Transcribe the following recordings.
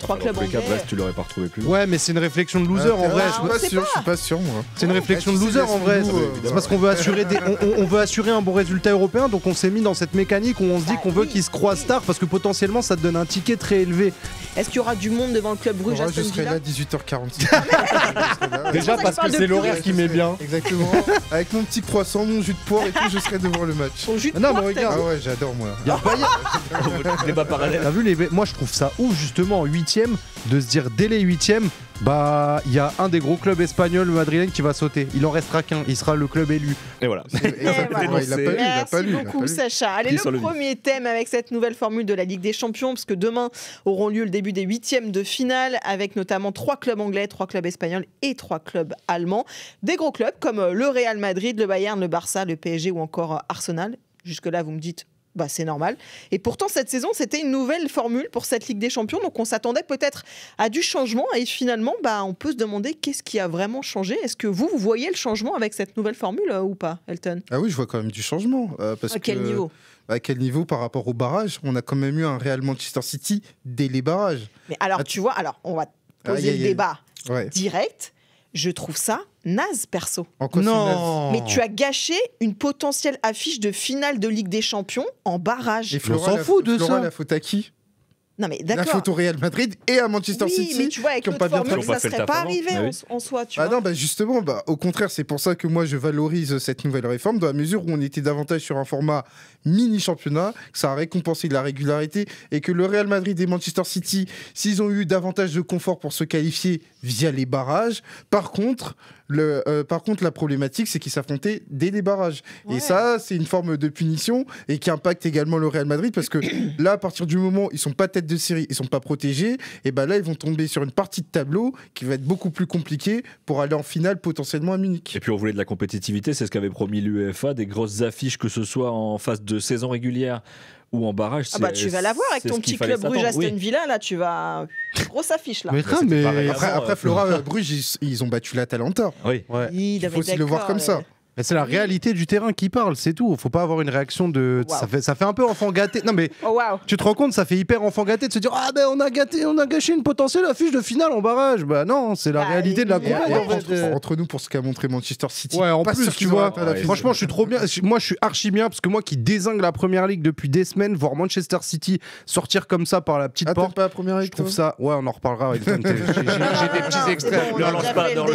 3 clubs anglais. Brest, tu l'aurais pas retrouvé plus. Ouais, mais c'est une réflexion de loser en vrai. Je suis pas sûr, moi. C'est une réflexion de loser en vrai. C'est parce qu'on veut assurer on veut assurer un bon résultat européen, donc on s'est mis dans cette mécanique où on se dit qu'on veut qu'ils se croisent tard parce que potentiellement ça te donne un ticket très élevé. Est-ce qu'il y aura du monde devant le club Bruges Aston Je serai Villa là 18h46. Déjà parce que c'est l'horaire qui met bien. Exactement. Avec mon petit croissant, mon jus de poire et tout, je serai devant le match. Ton jus de Non, mais poire, regarde. Ah ouais, j'adore moi. Débat parallèle. T'as vu moi je trouve ça ouf justement en 8ème de se dire dès les 8ème bah il y a un des gros clubs espagnols madrilènes qui va sauter. Il en restera qu'un, il sera le club élu. Et voilà. Exactement. Il a pas lu. Merci beaucoup Sacha. Allez, le premier thème avec cette nouvelle formule de la Ligue des Champions, parce que demain auront lieu le début des 8e de finale avec notamment 3 clubs anglais, 3 clubs espagnols et 3 clubs allemands. Des gros clubs comme le Real Madrid, le Bayern, le Barça, le PSG ou encore Arsenal. Jusque-là, vous me dites bah, c'est normal. Et pourtant, cette saison, c'était une nouvelle formule pour cette Ligue des Champions. Donc, on s'attendait peut-être à du changement. Et finalement, bah, on peut se demander qu'est-ce qui a vraiment changé. Est-ce que vous voyez le changement avec cette nouvelle formule ou pas, Elton ? Ah oui, je vois quand même du changement. Parce à quel niveau ? À quel niveau par rapport au barrage ? On a quand même eu un Real Manchester City dès les barrages. Mais alors, tu vois, on va poser le débat direct. Je trouve ça naze, perso. Non. Mais tu as gâché une potentielle affiche de finale de Ligue des Champions en barrage. Et Flora, on s'en fout de ça. La faute à qui ? Non mais d'accord. La faute au Real Madrid et à Manchester City. Mais tu vois, avec notre formule, ça serait pas arrivé en soi. Tu vois. Non, bah justement, au contraire, c'est pour ça que moi je valorise cette nouvelle réforme, dans la mesure où on était davantage sur un format mini-championnat, que ça a récompensé de la régularité et que le Real Madrid et Manchester City, s'ils ont eu davantage de confort pour se qualifier via les barrages, par contre, la problématique, c'est qu'ils s'affrontaient dès les barrages. Ouais. Et ça, c'est une forme de punition et qui impacte également le Real Madrid parce que là, à partir du moment où ils sont pas tête de série, ils sont pas protégés, et ben là, ils vont tomber sur une partie de tableau qui va être beaucoup plus compliquée pour aller en finale potentiellement à Munich. Et puis on voulait de la compétitivité, c'est ce qu'avait promis l'UEFA, des grosses affiches, que ce soit en phase de saison régulière ou en barrage. Ah bah tu vas l'avoir avec ton petit club Bruges Aston Villa, là tu vas... Grosse affiche là. Mais après Flora, Bruges, ils ont battu l'Atalanta. Oui. Ouais. Il faut aussi le voir comme ça. Mais c'est la réalité du terrain qui parle, c'est tout. Faut pas avoir une réaction de. Wow. Ça fait un peu enfant gâté. Non mais tu te rends compte, ça fait hyper enfant gâté de se dire ah ben on a gâché une potentielle affiche de finale en barrage. Bah non, c'est la réalité de la compétition. Entre nous pour ce qu'a montré Manchester City. Ouais, en plus tu vois. Franchement, je suis trop bien. Moi, je suis archi bien parce que moi qui dézingue la Première Ligue depuis des semaines, voir Manchester City sortir comme ça par la petite porte. Pas la Première Ligue. Je trouve ça. Ouais, on en reparlera. J'ai des petits extraits.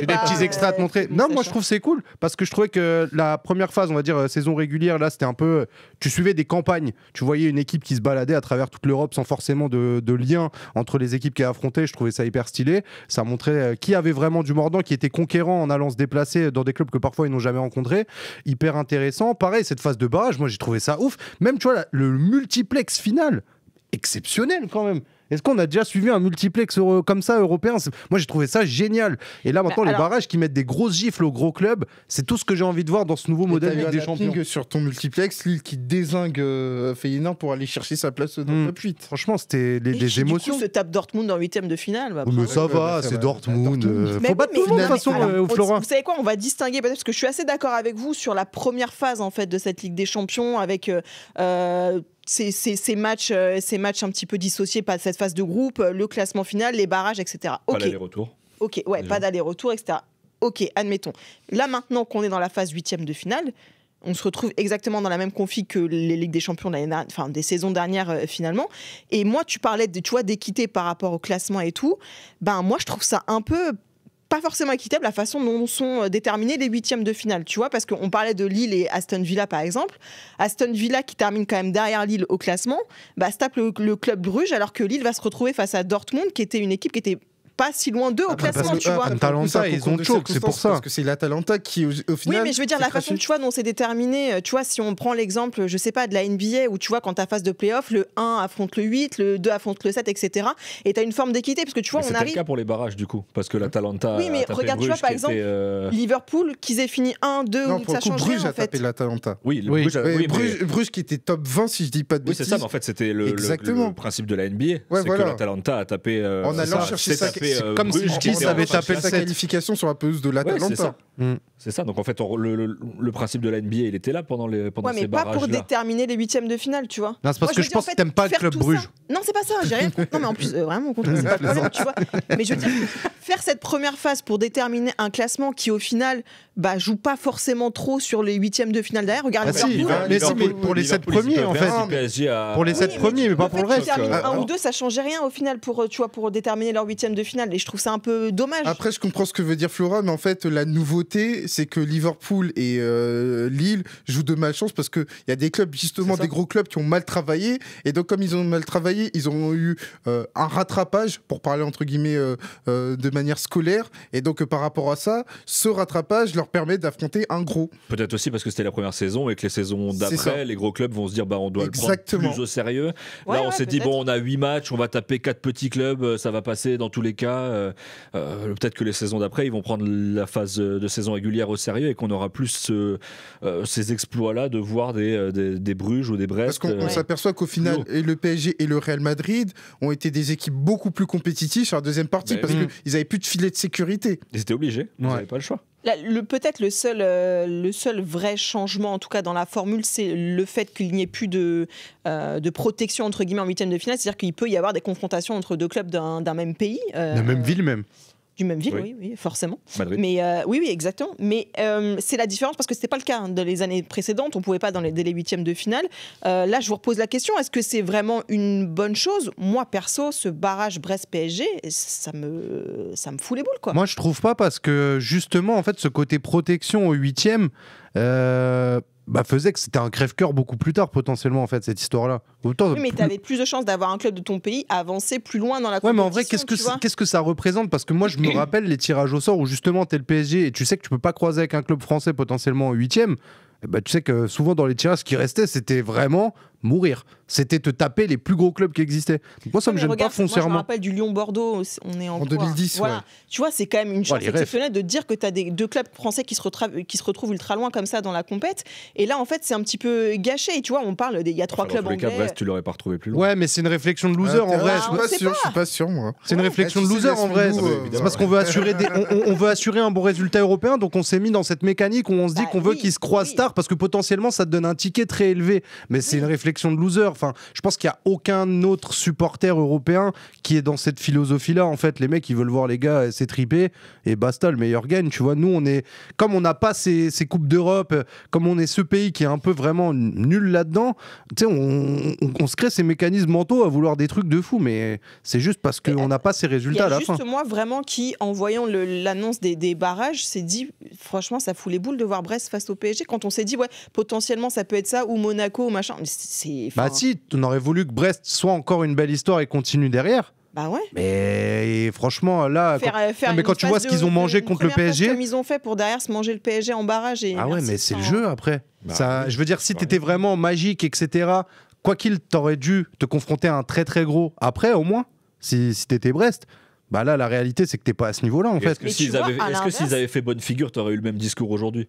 J'ai des petits extraits à te montrer. Non, moi je trouve c'est cool parce que je trouvais que la première phase, on va dire saison régulière, là c'était un peu, tu suivais des campagnes, tu voyais une équipe qui se baladait à travers toute l'Europe sans forcément de lien entre les équipes qui affrontaient. Je trouvais ça hyper stylé, ça montrait qui avait vraiment du mordant, qui était conquérant en allant se déplacer dans des clubs que parfois ils n'ont jamais rencontrés. Hyper intéressant. Pareil, cette phase de barrage, moi j'ai trouvé ça ouf, même tu vois le multiplex final exceptionnel quand même. Est-ce qu'on a déjà suivi un multiplex comme ça européen ? Moi j'ai trouvé ça génial. Et là maintenant les barrages qui mettent des grosses gifles aux gros clubs, c'est tout ce que j'ai envie de voir dans ce nouveau modèle Ligue des Champions. Sur ton multiplex, Lille qui dézingue Feyenoord pour aller chercher sa place dans le top 8. Franchement c'était des émotions. Du coup se tape Dortmund en 8e de finale. Mais ça va, c'est Dortmund. Faut battre tout le monde de toute façon, Flora. Vous savez quoi, on va distinguer peut-être parce que je suis assez d'accord avec vous sur la première phase en fait de cette Ligue des Champions avec ces matchs un petit peu dissociés, pas cette phase de groupe, le classement final, les barrages, etc. Pas d'aller-retour. Ok, ouais, pas d'aller-retour, etc. Ok, admettons. Là, maintenant qu'on est dans la phase 8e de finale, on se retrouve exactement dans la même config que les Ligues des Champions des saisons dernières finalement. Et moi, tu parlais d'équité par rapport au classement et tout. Ben moi, je trouve ça un peu pas forcément équitable la façon dont sont déterminés les 8e de finale, tu vois, parce qu'on parlait de Lille et Aston Villa par exemple. Aston Villa qui termine quand même derrière Lille au classement, se tape le club Bruges, alors que Lille va se retrouver face à Dortmund qui était une équipe qui était pas si loin d'eux au classement, tu vois. L'Atalanta, ils ont choc, c'est pour ça. Parce que c'est l'Atalanta qui, au final... Oui, mais je veux dire, la façon, tu vois, dont c'est déterminé, tu vois, si on prend l'exemple, je sais pas, de la NBA, où tu vois, quand t'as phase de play-off, le 1 affronte le 8, le 2 affronte le 7, etc. Et t'as une forme d'équité, parce que tu vois, on arrive... C'était le cas pour les barrages, du coup, parce que l'Atalanta... Oui, mais regarde, tu vois, par exemple, Liverpool, qu'ils aient fini 1, 2, ou ça change rien, en fait. Bruges a tapé l'Atalanta. Oui, Bruges qui était top 20, si je dis pas de bêtises. Oui, c'est ça, mais en fait, c'était le principe de la NBA. C'est que l'Atalanta a tapé... En allant chercher sa comme si Bruges, Nice qui avait était en tapé phase sa 7. qualification sur la pelouse de l'Atalanta. C'est ça. Donc en fait, le principe de la NBA, il était là pendant Ouais, ces mais pas barrages-là. pour déterminer les huitièmes de finale, tu vois. Non, c'est parce que je pense que t'aimes pas le club tout Bruges. ça- Non, c'est pas ça, j'ai rien contre. Non, mais en plus, vraiment, contre, c'est pas le problème, tu vois. Mais je veux dire, faire cette première phase pour déterminer un classement qui, au final, joue pas forcément trop sur les huitièmes de finale derrière. Regarde, Ah si, Liverpool, mais si, mais pour les 7 premiers, en fait. Pour les 7 premiers, mais pas pour le reste. Terminer 1 ou 2, ça changeait rien au final pour, tu vois, pour déterminer leur huitième de finale. Et je trouve ça un peu dommage. Après, je comprends ce que veut dire Flora, mais en fait, la nouveauté, c'est que Liverpool et Lille jouent de malchance parce qu'il y a des clubs, justement, des gros clubs qui ont mal travaillé. Et donc, comme ils ont mal travaillé, ils ont eu un rattrapage, pour parler entre guillemets de manière scolaire. Et donc, par rapport à ça, ce rattrapage leur permet d'affronter un gros. Peut-être aussi parce que c'était la première saison et que les saisons d'après, les gros clubs vont se dire on doit le prendre plus au sérieux. Là, on s'est dit on a 8 matchs, on va taper 4 petits clubs, ça va passer dans tous les cas. Peut-être que les saisons d'après, ils vont prendre la phase de saison régulière au sérieux et qu'on aura plus ces exploits-là de voir des Bruges ou des Brest. Parce qu'on s'aperçoit qu'au final, et le PSG et le Real Madrid ont été des équipes beaucoup plus compétitives sur la deuxième partie parce qu'ils n'avaient plus de filet de sécurité. Ils étaient obligés, ils n'avaient pas le choix. Peut-être le seul vrai changement, en tout cas dans la formule, c'est le fait qu'il n'y ait plus de protection entre guillemets en huitième de finale. C'est-à-dire qu'il peut y avoir des confrontations entre deux clubs d'un même pays. De la même ville même. Du même ville, oui, forcément. Madrid. Mais oui, exactement. Mais c'est la différence parce que c'était pas le cas dans les années précédentes. On pouvait pas dès les huitièmes de finale. Là, je vous repose la question est-ce que c'est vraiment une bonne chose? Moi, perso, ce barrage Brest-PSG, ça me fout les boules, quoi. Moi, je trouve pas parce que justement, en fait, ce côté protection au huitième. Faisait que c'était un crève-cœur beaucoup plus tard potentiellement en fait cette histoire-là. Autant, oui, mais tu avais plus de chances d'avoir un club de ton pays avancer plus loin dans la compétition. Ouais, mais en vrai, qu'est-ce que ça représente? Parce que moi, je me rappelle les tirages au sort où justement t'es le PSG et tu sais que tu peux pas croiser avec un club français potentiellement au huitième. Tu sais que souvent dans les tirages, ce qui restait, c'était vraiment mourir. C'était te taper les plus gros clubs qui existaient. Donc moi, ça me gêne pas foncièrement. Moi, je me rappelle du Lyon-Bordeaux, on est en 2010. Voilà. Tu vois, c'est quand même une chance exceptionnelle de dire que tu as deux clubs français qui se retrouvent ultra loin comme ça dans la compète. Et là, en fait, c'est un petit peu gâché. Et tu vois, on parle il y a 3 clubs anglais. Brest, tu l'aurais pas retrouvé plus loin. Ouais, mais c'est une réflexion de loser en vrai. Je suis pas sûr, moi. C'est une réflexion de loser en vrai. C'est parce qu'on veut assurer on veut assurer un bon résultat européen, donc on s'est mis dans cette mécanique où on se dit qu'on veut qu'ils se croisent tard parce que potentiellement ça te donne un ticket très élevé. Mais c'est une réflexion de loser. Enfin, je pense qu'il n'y a aucun autre supporter européen qui est dans cette philosophie-là. En fait, les mecs, ils veulent voir les gars s'étriper et basta, le meilleur gagne. Tu vois, nous, comme on n'a pas ces coupes d'Europe, comme on est ce pays qui est un peu vraiment nul là-dedans, tu sais, on se crée ces mécanismes mentaux à vouloir des trucs de fou, mais c'est juste parce qu'on n'a pas ces résultats à la fin. Il y a juste moi vraiment qui, en voyant l'annonce des barrages, s'est dit, franchement, ça fout les boules de voir Brest face au PSG. Quand on s'est dit, potentiellement, ça peut être ça, ou Monaco, ou machin. Si, on aurait voulu que Brest soit encore une belle histoire et continue derrière. Bah ouais. Mais franchement, là, quand tu vois ce qu'ils ont mangé contre le PSG. Comme ils ont fait pour derrière se manger le PSG en barrage. Mais c'est le jeu après. Je veux dire, si t'étais vraiment magique, etc., quoi qu'il, t'aurais dû te confronter à un très très gros après, au moins, si t'étais Brest. Là, la réalité, c'est que t'es pas à ce niveau-là, en fait. Est-ce que s'ils avaient fait bonne figure, t'aurais eu le même discours aujourd'hui?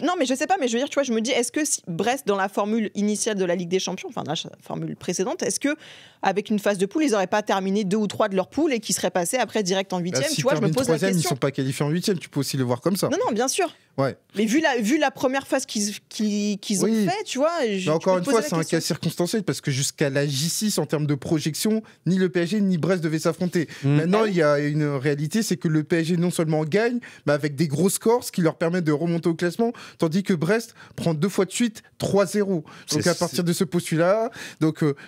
Non, mais je sais pas, mais je veux dire, tu vois, je me dis, est-ce que Brest, dans la formule initiale de la Ligue des Champions, enfin, dans la formule précédente, est-ce que avec une phase de poule, ils auraient pas terminé 2 ou 3 de leur poule et qui seraient passés après direct en 8e? Si tu vois, je me pose la question. Ils sont pas qualifiés en 8e, tu peux aussi le voir comme ça. Non, bien sûr. Ouais. Mais vu la première phase qu'ils ont fait, tu vois. Mais encore une fois, c'est un cas circonstanciel parce que jusqu'à la J6, en termes de projection, ni le PSG ni Brest devaient s'affronter. Maintenant, il y a une réalité, c'est que le PSG non seulement gagne, mais avec des gros scores, ce qui leur permet de remonter au classement, tandis que Brest prend 2 fois de suite 3-0. Donc à partir de ce postulat,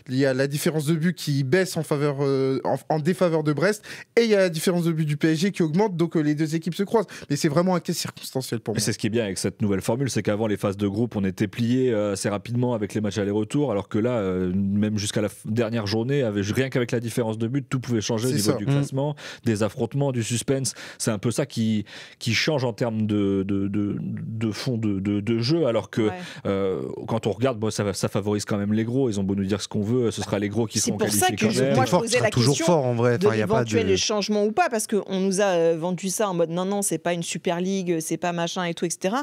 il y a la différence de but qui baisse en défaveur de Brest, et il y a la différence de but du PSG qui augmente, donc les deux équipes se croisent. Mais c'est vraiment un cas circonstanciel pour moi. C'est ce qui est bien avec cette nouvelle formule, c'est qu'avant les phases de groupe, on était plié assez rapidement avec les matchs aller-retour, alors que là, même jusqu'à la dernière journée, rien qu'avec la différence de but, tout pouvait changer au niveau du classement, des affrontements, du suspense. C'est un peu ça qui change en termes de fond de jeu, alors que quand on regarde, ça favorise quand même les gros. Ils ont beau nous dire ce qu'on veut, ce sera les gros qui seront qualifiés. C'est pour ça que moi je posais la toujours question fort en vrai. de l'éventuel changement ou pas, parce qu'on nous a vendu ça en mode non, c'est pas une Super League, c'est pas machin et tout, etc.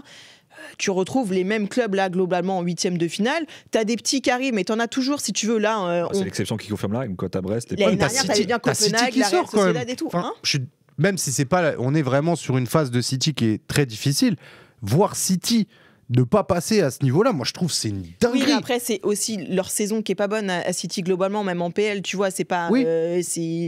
tu retrouves les mêmes clubs là globalement en huitième de finale. T'as des petits qui arrivent, mais t'en as toujours si tu veux là. C'est l'exception qui confirme la règle. Quand t'as Brest, l'année dernière t'avais bien Copenhague, la Real Sociedad et tout. Enfin, même si c'est pas, on est vraiment sur une phase de City qui est très difficile. Voir City ne pas passer à ce niveau-là, moi je trouve c'est une dinguerie. Oui, mais après c'est aussi leur saison qui est pas bonne à City globalement, même en PL, tu vois, c'est pas. Oui.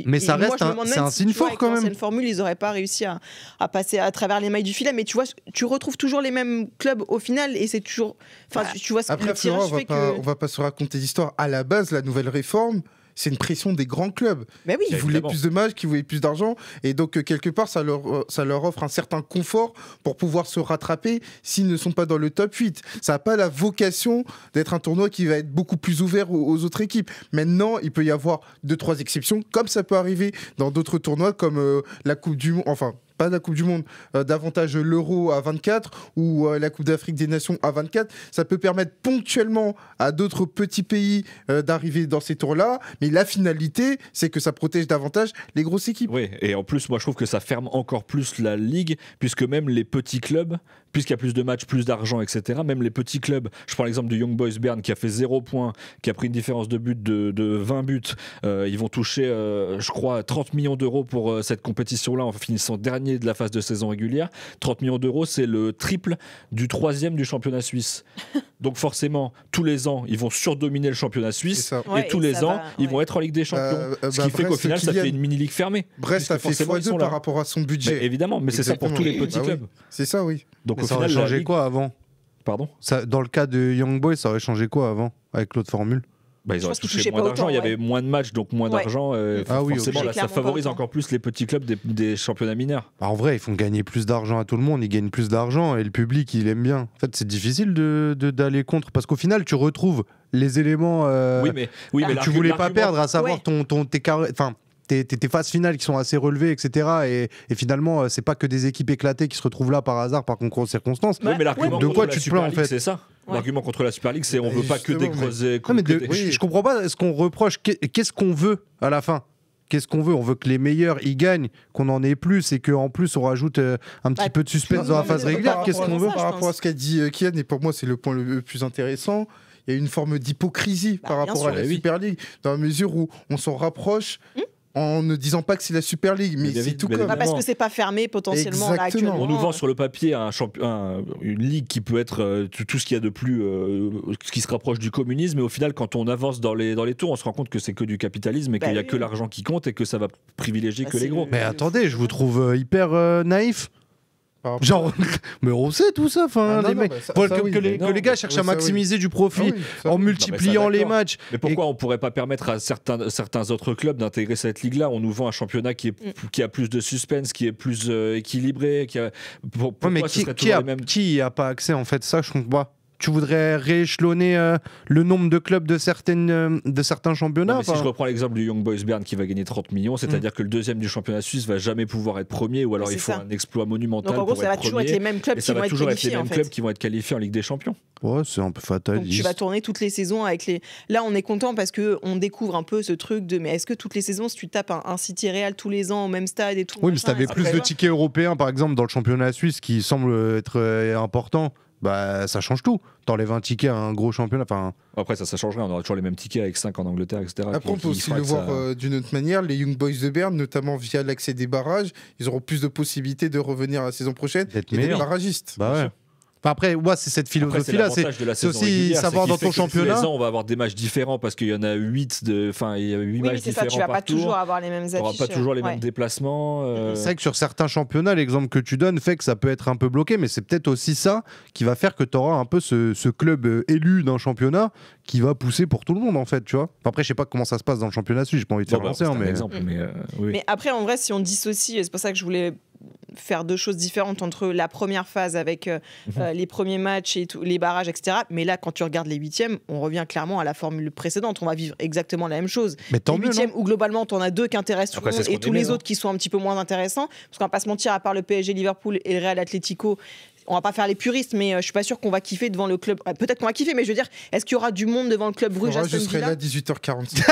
Mais ça reste c'est un signe fort quand même. Avec l'ancienne formule, ils auraient pas réussi à passer à travers les mailles du filet, mais tu vois, tu retrouves toujours les mêmes clubs au final et c'est toujours. Enfin, tu vois, après, Florent, on va pas se raconter d'histoire. À la base, la nouvelle réforme, c'est une pression des grands clubs qui voulaient plus de matchs, qui voulaient plus d'argent. Et donc, quelque part, ça leur offre un certain confort pour pouvoir se rattraper s'ils ne sont pas dans le top 8. Ça n'a pas la vocation d'être un tournoi qui va être beaucoup plus ouvert aux autres équipes. Maintenant, il peut y avoir 2-3 exceptions, comme ça peut arriver dans d'autres tournois, comme la Coupe du Monde. Enfin, pas la Coupe du Monde, davantage l'Euro à 24 ou la Coupe d'Afrique des Nations à 24. Ça peut permettre ponctuellement à d'autres petits pays d'arriver dans ces tours-là, mais la finalité, c'est que ça protège davantage les grosses équipes. Oui, et en plus, moi je trouve que ça ferme encore plus la ligue, puisque même les petits clubs, puisqu'il y a plus de matchs, plus d'argent, etc., même les petits clubs, je prends l'exemple du Young Boys Bern qui a fait 0 points, qui a pris une différence de but de 20 buts, ils vont toucher, je crois, 30 millions d'euros pour cette compétition-là en finissant dernier de la phase de saison régulière. 30 millions d'euros, c'est le triple du 3e du championnat suisse. Donc forcément, tous les ans, ils vont surdominer le championnat suisse et tous les ans, ils vont être en Ligue des Champions. Ce qui fait qu'au final, ça fait une mini-ligue fermée. Brest a fait x2 par rapport à son budget. Mais évidemment, mais c'est ça pour tous les petits clubs. Oui. C'est ça, oui. Donc au final, ça aurait changé quoi avant ? Pardon ? Dans le cas de Young Boys, ça aurait changé quoi avant avec l'autre formule ? Ils auraient touché moins d'argent, il y avait moins de matchs, donc moins d'argent. Forcément, là, ça favorise encore plus les petits clubs des championnats mineurs. En vrai, ils font gagner plus d'argent à tout le monde, ils gagnent plus d'argent et le public, il aime bien. En fait, c'est difficile d'aller contre, parce qu'au final, tu retrouves les éléments que tu voulais pas perdre, à savoir tes phases finales qui sont assez relevées, etc. Et finalement, c'est pas que des équipes éclatées qui se retrouvent là par hasard, par concours de circonstances. Mais l'argument de quoi tu te plains en fait ? C'est ça. L'argument contre la Super League, c'est on veut pas que des grosses. Je comprends pas ce qu'on reproche. Qu'est-ce qu'on veut à la fin ? Qu'est-ce qu'on veut ? On veut que les meilleurs y gagnent, qu'on en ait plus et qu'en plus on rajoute un petit peu de suspense dans la phase régulière. Qu'est-ce qu'on veut ? Par rapport à ce qu'a dit Kian, et pour moi c'est le point le plus intéressant, il y a une forme d'hypocrisie par rapport à la Super League, dans la mesure où on s'en rapproche. En ne disant pas que c'est la Super League, mais c'est tout comme. Parce que c'est pas fermé potentiellement là, actuellement. On nous vend sur le papier une ligue qui peut être tout ce qu'il y a de plus, ce qui se rapproche du communisme, et au final, quand on avance dans les tours, on se rend compte que c'est que du capitalisme et qu'il n'y a que l'argent qui compte et que ça va privilégier que les gros. Mais attendez, je vous trouve hyper naïf. Genre, mais on sait tout ça, que les gars cherchent à maximiser du profit en multipliant les matchs. Mais pourquoi on pourrait pas permettre à certains autres clubs d'intégrer cette ligue-là ? On nous vend un championnat qui a plus de suspense, qui est plus équilibré. Qui a pas accès en fait ? Ça, je comprends pas. Tu voudrais rééchelonner le nombre de clubs de certains championnats. Si je reprends l'exemple du Young Boys Bern qui va gagner 30 millions, c'est-à-dire que le deuxième du championnat suisse va jamais pouvoir être premier, ou alors il faut un exploit monumental. Donc en gros, ça va toujours être les mêmes clubs qui vont être qualifiés. Les mêmes clubs qui vont être qualifiés en Ligue des Champions. Ouais, c'est un peu fataliste. Donc tu vas tourner toutes les saisons avec les. Là, on est content parce que on découvre un peu ce truc de. Mais est-ce que toutes les saisons, si tu tapes un City Real tous les ans au même stade et tout. Oui, mais si t'avais plus de tickets européens, par exemple, dans le championnat suisse, qui semble être important. Bah, ça change tout. T'enlèves un ticket à un gros championnat. Après, ça changerait. On aura toujours les mêmes tickets avec 5 en Angleterre, etc. Après, on peut aussi le voir d'une autre manière. Les Young Boys de Berne, notamment via l'accès des barrages, ils auront plus de possibilités de revenir la saison prochaine et d'être barragistes. Bah ouais. Après, c'est cette philosophie-là. C'est aussi savoir dans ton championnat. Tous les ans, on va avoir des matchs différents parce qu'il y en a 8 il y a 8 matchs différents. Tu vas pas toujours avoir les mêmes affiches. Tu n'auras pas toujours les mêmes déplacements. C'est vrai que sur certains championnats, l'exemple que tu donnes fait que ça peut être un peu bloqué, mais c'est peut-être aussi ça qui va faire que tu auras un peu ce club élu d'un championnat qui va pousser pour tout le monde, en fait, tu vois. Après, je sais pas comment ça se passe dans le championnat suisse, j'ai pas envie de faire lancer, mais après, en vrai, si on dissocie, c'est pour ça que je voulais faire deux choses différentes entre la première phase avec les premiers matchs et les barrages, etc. Mais là, quand tu regardes les huitièmes, on revient clairement à la formule précédente. On va vivre exactement la même chose. Mais tant les huitièmes où globalement, tu en as deux qui intéressent tout le monde et tous les autres qui sont un petit peu moins intéressants. Parce qu'on va pas se mentir, à part le PSG Liverpool et le Real Atlético, on va pas faire les puristes, mais je suis pas sûr qu'on va kiffer devant le club. Peut-être qu'on va kiffer, mais je veux dire, est-ce qu'il y aura du monde devant le club Bruges? Je serai là à 18h46.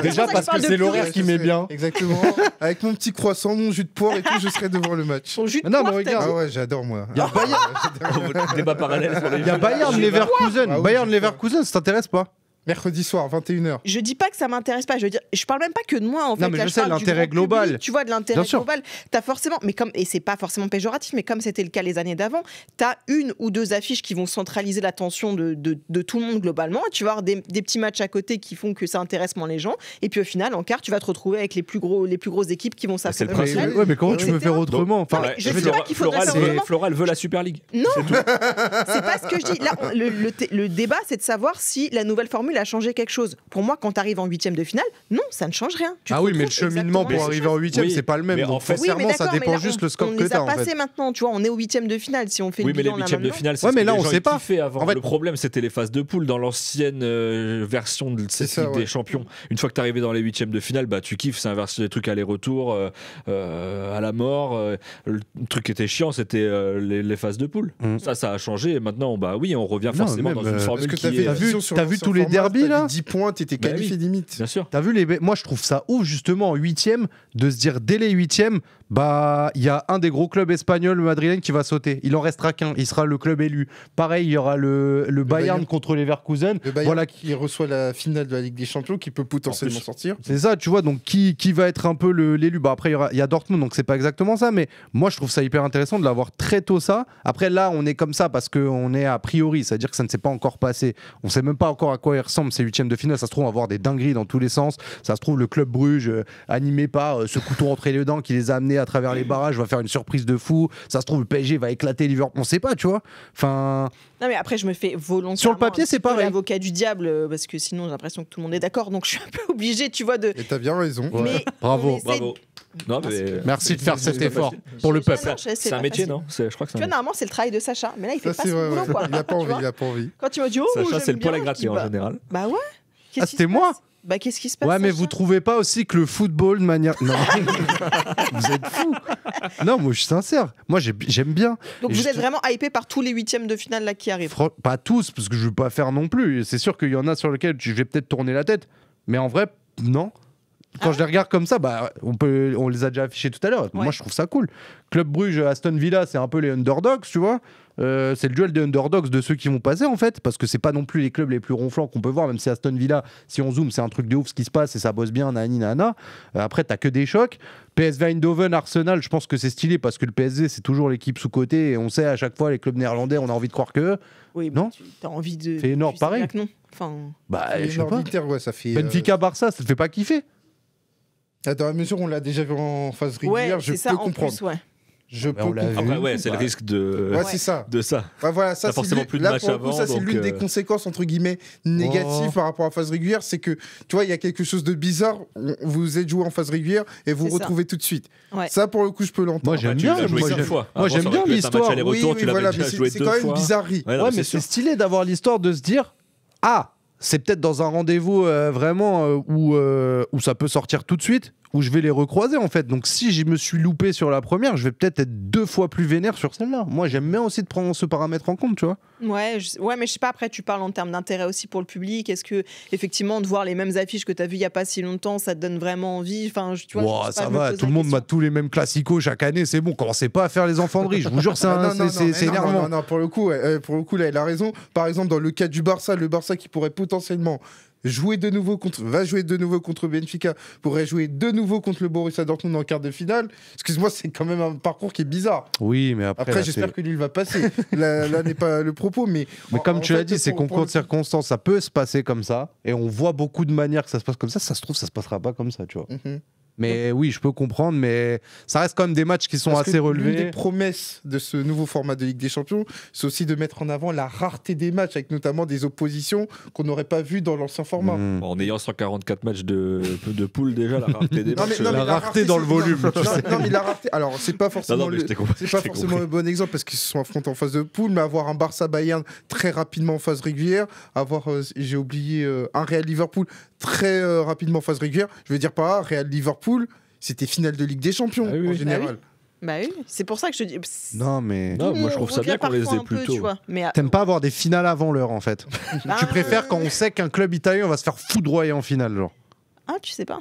Déjà parce que c'est l'horaire qui met bien. Exactement. Avec mon petit croissant, mon jus de poire et tout, je serai devant le match. Son jus de Non, poire, mais regarde. Ah ouais, j'adore moi. Il y a Bayern, Débat parallèle sur les il y a Bayern Leverkusen. Ah oui, Bayern je Leverkusen, ça t'intéresse pas? Mercredi soir, 21h. Je dis pas que ça m'intéresse pas. Je veux dire, je parle même pas que de moi en fait. Non, mais Là, je sais, parle du l'intérêt grand global. public, tu vois, de l'intérêt Bien sûr. global. T'as forcément, mais comme et c'est pas forcément péjoratif, mais comme c'était le cas les années d'avant, t'as une ou deux affiches qui vont centraliser l'attention de tout le monde globalement. Et tu vas avoir des petits matchs à côté qui font que ça intéresse moins les gens. Et puis au final, en quart, tu vas te retrouver avec les plus grosses équipes qui vont c'est le s'affronter. principe. Ouais, mais comment tu Etc. veux faire autrement? Enfin, mais je dis pas qu'il faudrait faire autrement. Flora, elle veut la Super League. Non, c'est pas ce que je dis. Là, le débat, c'est de savoir si la nouvelle formule a changé quelque chose. Pour moi, quand tu arrives en huitième de finale, non, ça ne change rien. ah oui, mais le cheminement pour arriver en huitième, Oui, c'est pas le même. mais Donc en fait- sincèrement, ça dépend juste le score on que les t'as a en passés fait. maintenant, tu vois, on est au huitième de finale si on fait Oui, le mais les bilan là huitièmes de maintenant. finale, c'est Ouais, ce mais que là, les on gens, sait ils pas. kiffaient avant. En fait- Le problème, c'était les phases de poule dans l'ancienne version de cette ça, Ligue ouais. des Champions. Une fois que t'arrivais dans les huitièmes de finale, bah tu kiffes, c'est inversé des trucs aller-retour à la mort. Le truc qui était chiant, c'était les phases de poule. Ça a changé. Et maintenant, bah oui, on revient Non, forcément même, dans une formule Parce que qui est. t'as vu tous les derbys, là 10 points, t'étais Bah qualifié oui. limite. Bien sûr. T'as vu moi je trouve ça ouf justement en huitième de se dire dès les huitièmes, bah il y a un des gros clubs espagnols madrilènes qui va sauter. Il en restera qu'un, il sera le club élu. Pareil, il y aura le Bayern contre Leverkusen. Le Bayern Voilà, qui reçoit la finale de la Ligue des Champions, qui peut potentiellement sortir. c'est ça, tu vois, donc qui va être un peu l'élu. Bah après il y a Dortmund, donc c'est pas exactement ça, mais moi je trouve ça hyper intéressant de l'avoir très tôt ça. Après là on est comme ça parce qu'on est a priori, c'est-à-dire que ça ne s'est pas encore passé. On sait même pas encore à quoi ils ressemblent ces huitièmes de finale. Ça se trouve on va avoir des dingueries dans tous les sens. Ça se trouve le club Bruges animé par ce couteau entre les dents qui les a amenés à travers les barrages va faire une surprise de fou. Ça se trouve le PSG va éclater Liverpool. On sait pas, tu vois. Enfin. Non mais après je me fais volontairement Sur le papier, un petit c'est peu pareil. l'avocat du diable parce que sinon j'ai l'impression que tout le monde est d'accord donc je suis un peu obligée tu vois de. Et t'as bien raison. Ouais. Mais Bravo. on essaie- Bravo. Non, mais Merci de faire cet c'est pas effort facile. pour le J'ai- peuple. non, C'est un pas métier, facile. non Je crois que c'est Tu vois un normalement c'est le travail de Sacha mais là il fait Ça, pas c'est son vrai. boulot Ouais. quoi. Il a pas Tu envie, vois il a pas envie. Quand tu me dis oh Sacha, j'aime c'est le poil à bien, gratter je dis, en bah, général. Bah ouais. Ah, c'était moi. Bah qu'est-ce qui se passe Ouais, mais Sacha vous trouvez pas aussi que le football de manière. Non, vous êtes fous. Non, moi je suis sincère. Moi j'aime bien. Donc Et vous je êtes te- vraiment hypé par tous les huitièmes de finale là qui arrivent. Pas tous, parce que je veux pas faire non plus. C'est sûr qu'il y en a sur lesquels je vais peut-être tourner la tête. Mais en vrai, non. Quand je les regarde comme ça, bah, on les a déjà affichés tout à l'heure. Moi, je trouve ça cool. Club Bruges, Aston Villa, c'est un peu les underdogs, tu vois. C'est le duel des underdogs de ceux qui vont passer, en fait. Parce que c'est pas non plus les clubs les plus ronflants qu'on peut voir. Même si Aston Villa, si on zoome, c'est un truc de ouf ce qui se passe et ça bosse bien, nani, nana. Après, t'as que des chocs. PSV Eindhoven, Arsenal, je pense que c'est stylé parce que le PSG, c'est toujours l'équipe sous-cotée. Et on sait à chaque fois, les clubs néerlandais, on a envie de croire que. Oui, Non. tu as envie de. Feyenoord, tu sais pareil. bien que non. Enfin. Bah, Et je sais pas. l'Inter, ouais, ça fait. Benfica, Barça, ça te fait pas kiffer? Dans la mesure où on l'a déjà vu en phase régulière, Ouais, je c'est ça peux en comprendre. plus, ouais. Je peux on l'a comprendre. vu. Après, ouais, c'est le Ouais. risque de Ouais, c'est ça. ça. Ouais, voilà, ça T'as c'est forcément l'une- plus de là, matchs pour le coup, avant, ça c'est donc, l'une des conséquences entre guillemets négatives Oh. par rapport à la phase régulière, c'est que tu vois il y a quelque chose de bizarre. Vous êtes joué en phase régulière et vous C'est ça. retrouvez tout de suite. Ouais. Ça pour le coup je peux l'entendre. Moi, j'aime Tu bien. l'as joué Moi, 5 j'aime- fois. moi, Avant, j'aime ça bien aurait pu être un l'histoire. match aller-retour, tu l'avais voilà, déjà mais joué c'est 2 quand même fois. bizarrerie. Ouais, non, Ouais, mais mais c'est c'est sûr. stylé d'avoir l'histoire de se dire ah, c'est peut-être dans un rendez-vous vraiment où ça peut sortir tout de suite, où je vais les recroiser en fait. Donc si je me suis loupé sur la première, je vais peut-être être 2 fois plus vénère sur celle-là. Moi, j'aime bien aussi de prendre ce paramètre en compte, tu vois. Ouais, ouais, mais je sais pas, après, tu parles en termes d'intérêt aussi pour le public. Est-ce que, effectivement, de voir les mêmes affiches que tu as vues il y a pas si longtemps, ça te donne vraiment envie? Enfin, tu vois, Wow, je sais ça pas, je me va, pose tout le la monde question. mate tous les mêmes classicos chaque année, c'est bon, commencez pas à faire les enfants de riches. Je vous jure, c'est Ah, non, c'est énervant. non, pour le coup, là, il a raison. Par exemple, dans le cas du Barça, le Barça qui pourrait potentiellement va jouer de nouveau contre Benfica, pourrait jouer de nouveau contre le Borussia Dortmund en quart de finale. Excuse-moi, c'est quand même un parcours qui est bizarre. Oui, mais après, Après, là, j'espère c'est- que Lille va passer. Là n'est pas le propos, mais comme en tu l'as fait, dit, c'est pour concours de le- circonstances, ça peut se passer comme ça, et on voit beaucoup de manières que ça se passe comme ça. Ça se trouve, ça se passera pas comme ça, tu vois. Mhm. Mais oui, je peux comprendre, mais ça reste quand même des matchs qui sont Parce que assez l'une relevés. des promesses de ce nouveau format de Ligue des Champions, c'est aussi de mettre en avant la rareté des matchs, avec notamment des oppositions qu'on n'aurait pas vues dans l'ancien format. Mm. En ayant 144 matchs de poule déjà, la rareté des matchs. La rareté dans le volume, Non, tu sais. non, mais la rareté. Alors, c'est pas forcément, Non, mais je t'ai compris, c'est je pas t'ai forcément compris. le bon exemple parce qu'ils se sont affrontés en phase de poule, mais avoir un Barça-Bayern très rapidement en phase régulière, avoir, j'ai oublié, un Real-Liverpool très rapidement en phase régulière. Je veux dire par là, Real-Liverpool, c'était finale de Ligue des Champions Ah oui, en oui. général. Ah Bah oui, c'est pour ça que je te dis. Non, mais. Non, moi je trouve ça bien qu'on les ait plus tôt. T'aimes pas avoir des finales avant l'heure en fait. Bah, Tu préfères quand on sait qu'un club italien va se faire foudroyer en finale, genre. Ah, tu sais pas.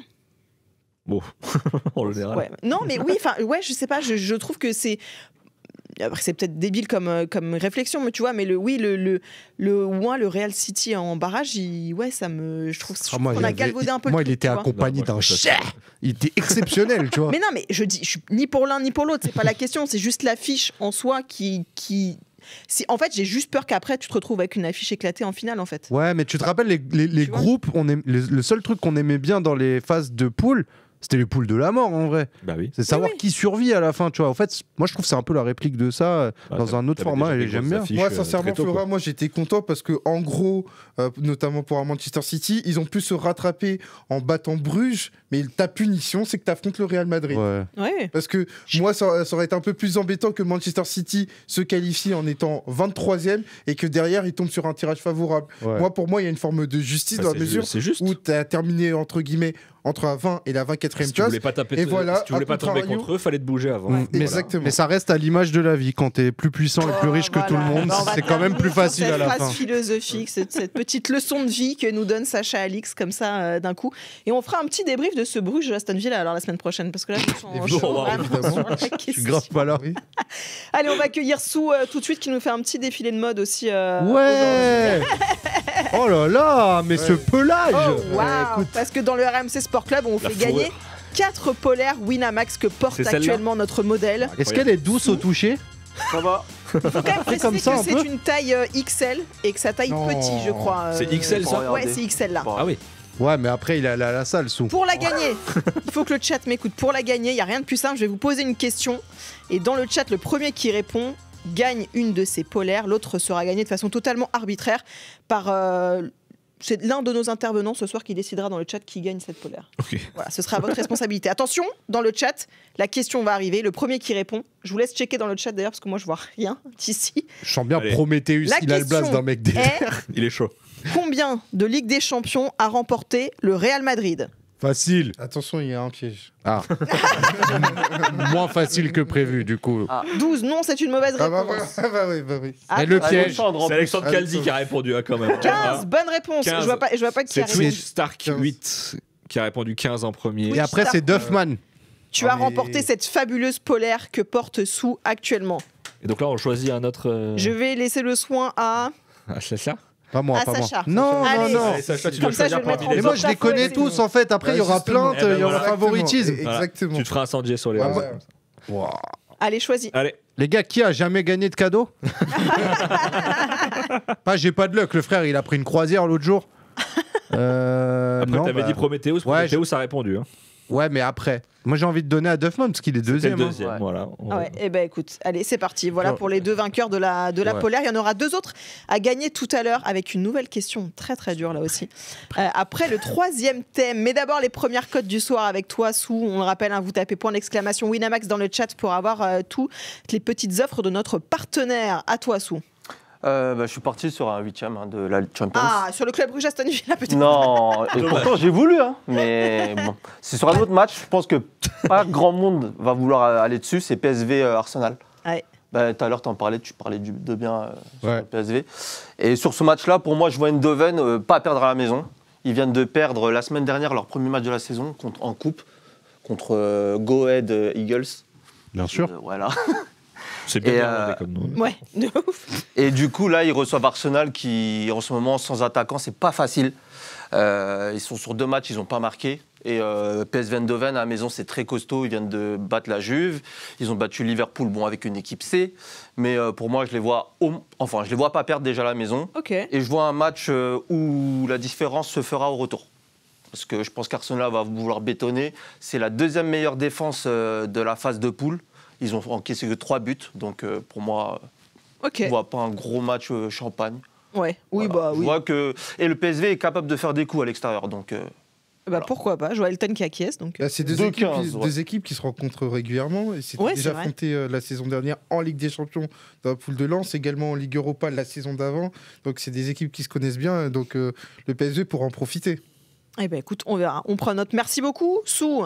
Bon, en général. Ouais. Non, mais oui, enfin, ouais, je sais pas, je trouve que c'est. Après, c'est peut-être débile comme réflexion, mais tu vois, mais le Real City en barrage, je trouve qu'on a galvaudé un peu moi, le truc. Il était accompagné d'un chien. Il était exceptionnel, tu vois. Mais non, mais je suis ni pour l'un ni pour l'autre, c'est pas la question, c'est juste l'affiche en soi qui... En fait, j'ai juste peur qu'après, tu te retrouves avec une affiche éclatée en finale, en fait. Ouais, mais tu te rappelles, les groupes, le seul truc qu'on aimait bien dans les phases de poule, c'était les poules de la mort en vrai. Bah oui. C'est savoir qui survit à la fin, tu vois. En fait, moi je trouve que c'est un peu la réplique de ça dans un autre format et j'aime bien. Moi sincèrement, Flora, moi j'étais content parce que en gros, notamment pour Manchester City, ils ont pu se rattraper en battant Bruges, mais ta punition c'est que tu affrontes le Real Madrid. Ouais. Parce que moi ça aurait été un peu plus embêtant que Manchester City se qualifie en étant 23e et que derrière ils tombent sur un tirage favorable. Ouais. Pour moi, il y a une forme de justice dans la mesure où tu as terminé entre guillemets entre la 20 et la 24e place. Si tu voulais pas taper, si tu voulais pas tomber contre eux, fallait te bouger avant. Exactement. Mais ça reste à l'image de la vie. Quand t'es plus puissant et plus riche que tout le monde, c'est quand même plus facile à la fin. Cette phrase philosophique, cette petite leçon de vie que nous donne Sacha Alix comme ça d'un coup. Et on fera un petit débrief de ce Bruges Aston Villa alors la semaine prochaine parce que là je me sens chaud vraiment sur la question. Je suis grave pas là. Allez, on va accueillir Sou tout de suite qui nous fait un petit défilé de mode aussi. Ouais. Oh là là, mais ce pelage. Oh, wow. Parce que dans le RMC Sport Club, on fait gagner 4 polaires Winamax que porte actuellement notre modèle. Est-ce qu'elle est douce au toucher? Ça va. Il faut quand même préciser que c'est une taille XL et que sa taille petit, je crois. C'est XL ça? Ouais, c'est XL là. Ah oui. Ouais, mais après, il est allé à la salle, Sou. Pour la gagner, il faut que le chat m'écoute. Pour la gagner, il n'y a rien de plus simple. Je vais vous poser une question. Et dans le chat, le premier qui répond gagne une de ces polaires. L'autre sera gagné de façon totalement arbitraire par... c'est l'un de nos intervenants ce soir qui décidera dans le chat qui gagne cette polaire. Okay. Voilà, ce sera à votre responsabilité. Attention, dans le chat, la question va arriver. Le premier qui répond, je vous laisse checker dans le chat d'ailleurs parce que moi je vois rien d'ici. Je sens bien Prométhéeus, il a le blast d'un mec derrière. Il est chaud. Combien de Ligue des Champions a remporté le Real Madrid? Facile. Attention, il y a un piège. Ah. Moins facile que prévu, du coup. Ah. 12, non, c'est une mauvaise réponse. Bah oui. Et le piège. C'est Alexandre Calzi qui a répondu quand même. 15, bonne réponse. 15. Je vois pas qui a C'est répondu. Twitch Stark 8 qui a répondu 15 en premier. Et après, c'est Duffman. Tu as remporté cette fabuleuse polaire que porte Sou actuellement. Et donc là, on choisit un autre. Je vais laisser le soin à. Ah, c'est ça? Pas moi, pas Sacha. moi. Non. Allez, Sacha, tu comme dois ça, je vais choisir le mettre en Mais moi, je les porte-à-faux, connais tous, en fait. Après, il y aura plainte, il y aura favoritisme. Exactement. Tu te feras incendier sur les réseaux. Wow. Allez, choisis. Allez. Les gars, qui a jamais gagné de cadeau? Pas, j'ai pas de luck. Le frère, il a pris une croisière l'autre jour. Après, t'avais dit Prométhéeus. Prométhéeus a répondu. Hein. Ouais, mais après. Moi, j'ai envie de donner à Duffman parce qu'il est deuxième. Le deuxième, voilà. Ouais, et ben écoute, allez, c'est parti. Voilà pour les deux vainqueurs de la polaire. Il y en aura 2 autres à gagner tout à l'heure avec une nouvelle question très très dure là aussi. Après le 3e thème, mais d'abord les premières cotes du soir avec toi, Sou. On le rappelle, hein, vous tapez ! Winamax dans le chat pour avoir toutes les petites offres de notre partenaire. À toi, Sou. Je suis parti sur un 8e de la Champions. Ah, sur le club Bruges Aston Villa peut-être. Non, et pourtant j'ai voulu, hein, mais bon. C'est sur un autre match, je pense que pas grand monde va vouloir aller dessus, c'est PSV Arsenal. Ouais. Tout à l'heure tu parlais de bien sur le PSV. Et sur ce match-là, pour moi, je vois Eindhoven pas perdre à la maison. Ils viennent de perdre la semaine dernière leur premier match de la saison en coupe contre Go Ahead Eagles. Bien sûr. Voilà. C'est bien comme nom. Ouais, de ouf. Et du coup, là, ils reçoivent Arsenal qui, en ce moment, sans attaquant, c'est pas facile. Ils sont sur 2 matchs, ils n'ont pas marqué. Et PSV Eindhoven, à la maison, c'est très costaud. Ils viennent de battre la Juve. Ils ont battu Liverpool, bon, avec une équipe C. Mais pour moi, je les vois pas perdre déjà à la maison. Okay. Et je vois un match où la différence se fera au retour. Parce que je pense qu'Arsenal va vouloir bétonner. C'est la 2e meilleure défense de la phase de poule. Ils ont encaissé que 3 buts, donc pour moi, je ne vois pas un gros match champagne. Ouais, oui, voilà. bah oui. Je vois que... Et le PSV est capable de faire des coups à l'extérieur, donc... Voilà. Pourquoi pas, Joël Elton qui acquiesce. Donc... C'est deux équipes qui se rencontrent régulièrement et c'était déjà affronté la saison dernière en Ligue des Champions dans la poule de Lens, également en Ligue Europa la saison d'avant. Donc c'est des équipes qui se connaissent bien, donc le PSV pourra en profiter. Eh ben écoute, on verra. On prend note. Merci beaucoup, Sou.